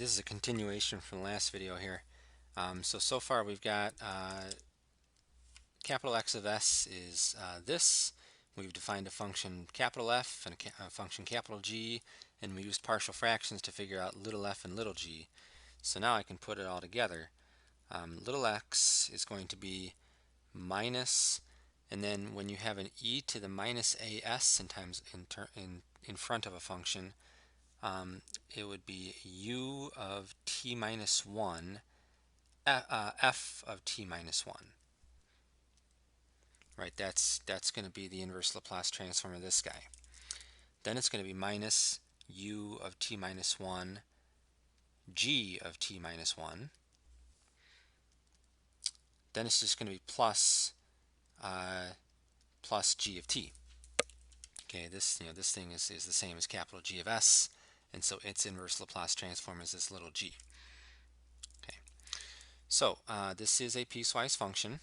This is a continuation from the last video here. So far we've got capital X of S is this. We've defined a function capital F and a function capital G, and we used partial fractions to figure out little f and little g. So now I can put it all together. Little x is going to be minus, and then when you have an e to the minus as in front of a function, it would be u of t minus 1, f of t minus 1. Right, that's going to be the inverse Laplace transform of this guy. Then it's going to be minus u of t minus 1, g of t minus 1. Then it's just going to be plus g of t. Okay, this thing is the same as capital G of S, and so its inverse Laplace transform is this little g. Okay, so this is a piecewise function.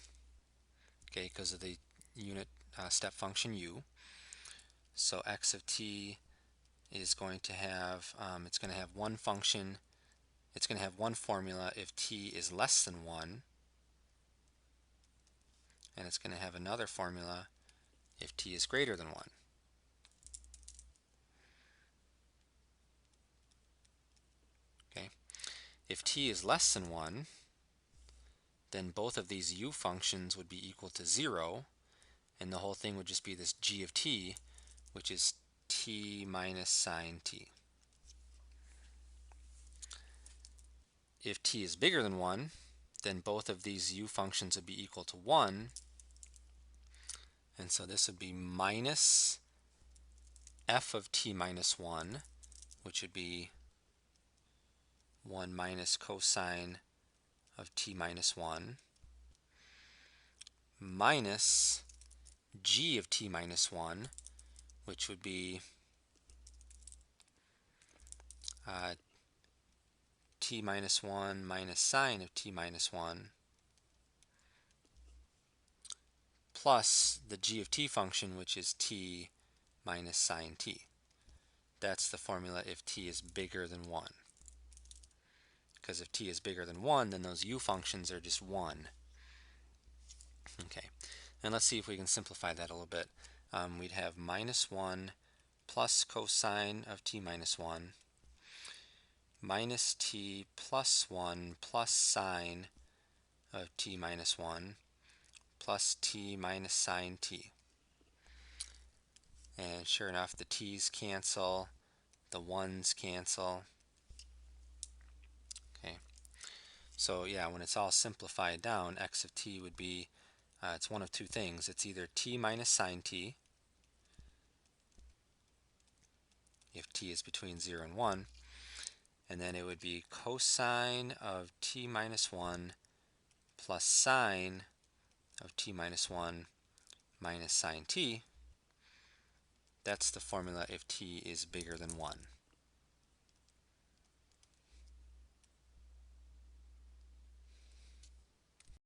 Okay, because of the unit step function u. So x of t is going to have it's going to have one function. It's going to have one formula if t is less than 1, and it's going to have another formula if t is greater than 1. Okay, if t is less than 1, then both of these u functions would be equal to 0, and the whole thing would just be this g of t, which is t minus sine t. If t is bigger than 1, then both of these u functions would be equal to 1, and so this would be minus f of t minus 1, which would be 1 minus cosine of t minus 1, minus g of t minus 1, which would be t minus 1 minus sine of t minus 1, plus the g of t function, which is t minus sine t. That's the formula if t is bigger than 1. Because if t is bigger than 1, then those u functions are just 1. Okay, and let's see if we can simplify that a little bit. We'd have minus 1 plus cosine of t minus 1 minus t plus 1 plus sine of t minus 1 plus t minus sine t. And sure enough, the t's cancel, the 1's cancel. Okay, so yeah, when it's all simplified down, x of t would be, it's one of two things. It's either t minus sine t, if t is between 0 and 1, and then it would be cosine of t minus 1 plus sine of t minus 1 minus sine t. That's the formula if t is bigger than 1.